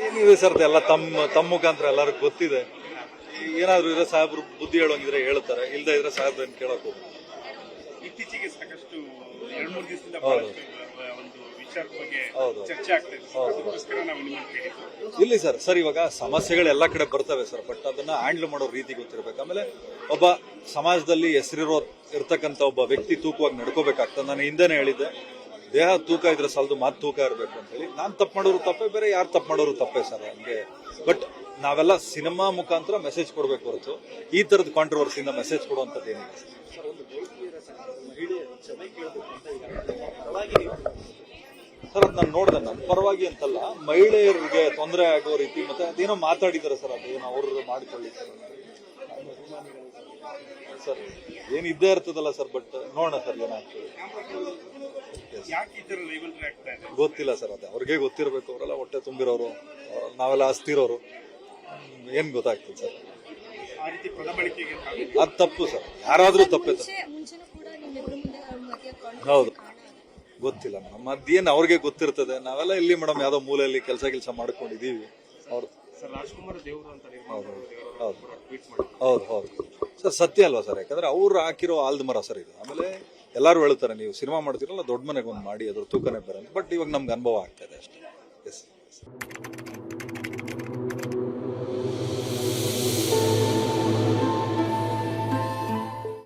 ಏನಿದೆ ಸರ್ ಎಲ್ಲ ತಮ್ಮ ಮುಖಾಂತರ ಎಲ್ಲರಿಗೂ ಗೊತ್ತಿದೆ. ಏನಾದ್ರು ಇದ್ರೆ ಸಾಹೇಬ್ರು ಬುದ್ಧಿ ಹೇಳೋಂಗಿದ್ರೆ ಹೇಳ್ತಾರೆ, ಇಲ್ದೇ ಇದ್ರೆ ಸಾಹೇಬ್ರನ್ನ ಕೇಳಕ್ ಹೋಗ್ತಾರೆ. ಇತ್ತೀಚೆಗೆ ಸಾಕಷ್ಟು 2-3 ದಿವಸದಿಂದ ಒಂದು ವಿಚಾರದ ಬಗ್ಗೆ ಚರ್ಚೆ ಆಗ್ತಾ ಇದೆ. ಅದಕ್ಕೋಸ್ಕರ ನಾವು ನಿಮ್ಮನ್ನು ಕೇಳಿದ್ವಿ. ಇಲ್ಲಿ ಸರ್ ಇವಾಗ ಸಮಸ್ಯೆಗಳು ಎಲ್ಲ ಕಡೆ ಬರ್ತವೆ ಸರ್, ಬಟ್ ಅದನ್ನ ಹ್ಯಾಂಡಲ್ ಮಾಡೋ ರೀತಿ ಗೊತ್ತಿರ್ಬೇಕು. ಆಮೇಲೆ ಒಬ್ಬ ಸಮಾಜದಲ್ಲಿ ಇರ್ತಕ್ಕಂಥ ಒಬ್ಬ ವ್ಯಕ್ತಿ ತೂಕವಾಗಿ ನಡ್ಕೋಬೇಕಾಗ್ತದೆ. ನಾನು ಹಿಂದೆನೇ ಹೇಳಿದ್ದೆ, ದೇಹ ತೂಕ ಇದ್ರೆ ಸಾಲದು ಮಾತು ತೂಕ ಇರಬೇಕು ಅಂತ ಹೇಳಿ. ನಾನು ತಪ್ಪು ಮಾಡೋರು ತಪ್ಪೇ, ಬೇರೆ ಯಾರು ತಪ್ಪು ಮಾಡೋರು ತಪ್ಪೇ ಸರ್ ಹಂಗೆ. ಬಟ್ ನಾವೆಲ್ಲ ಸಿನಿಮಾ ಮುಖಾಂತರ ಮೆಸೇಜ್ ಕೊಡಬೇಕು ಹೊರತು ಈ ತರದ ಕಾಂಟ್ರವರ್ಸಿಯಿಂದ ಮೆಸೇಜ್ ಕೊಡುವಂಥದ್ದು ಏನಿದೆ ಸರ್. ಅದು ನಾನು ನೋಡಿದೆ, ನನ್ನ ಪರವಾಗಿ ಅಂತಲ್ಲ, ಮಹಿಳೆಯರಿಗೆ ತೊಂದರೆ ಆಗೋ ರೀತಿ ಮತ್ತೆ ಅದೇನೋ ಮಾತಾಡಿದಾರೆ ಸರ್, ಅದೇನೋ ಅವ್ರು ಮಾಡ್ಕೊಳ್ಳಿ ಸರ್ ಏನ್ ಇದ್ದೇ ಇರ್ತದಲ್ಲ ಸರ್. ಬಟ್ ನೋಡೋಣ ಸರ್ ಏನಾಗ್ತದೆ ಗೊತ್ತಿಲ್ಲ ಸರ್, ಅದೇ ಅವ್ರಿಗೆ ಗೊತ್ತಿರಬೇಕು. ಅವರೆಲ್ಲ ಹೊಟ್ಟೆ ತುಂಬಿರೋರು, ನಾವೆಲ್ಲ ಹಸ್ತಿರೋರು, ಏನ್ ಗೊತ್ತಾಗ್ತದೆ ಸರ್. ಅದು ತಪ್ಪು ಸರ್, ಯಾರಾದ್ರೂ ತಪ್ಪೇ ಸರ್. ಹೌದು, ಗೊತ್ತಿಲ್ಲ ಮೇಡಮ್, ಅದೇನು ಅವ್ರಿಗೆ ಗೊತ್ತಿರ್ತದೆ. ನಾವೆಲ್ಲ ಇಲ್ಲಿ ಮೇಡಮ್ ಯಾವ್ದೋ ಮೂಲೆಯಲ್ಲಿ ಕೆಲಸ ಮಾಡ್ಕೊಂಡಿದೀವಿ. ಅವ್ರು ಹೌದು ಸರ್, ಸತ್ಯ ಅಲ್ವಾ ಸರ್? ಯಾಕಂದ್ರೆ ಅವ್ರು ಹಾಕಿರೋ ಆಲ್ದ ಮರ ಸರ್ ಇದು. ಆಮೇಲೆ ಎಲ್ಲಾರು ಹೇಳ್ತಾರೆ, ನೀವು ಸಿನಿಮಾ ಮಾಡ್ತೀರಲ್ಲ ದೊಡ್ಡ ಮನೆಗೆ ಒಂದು ಮಾಡಿ ಅದ್ರ ತೂಕನೇ ಬರಲ್ಲ. ಬಟ್ ಇವಾಗ ನಮ್ಗೆ ಅನುಭವ ಆಗ್ತಾ ಇದೆ ಅಷ್ಟೇ. ಎಸ್.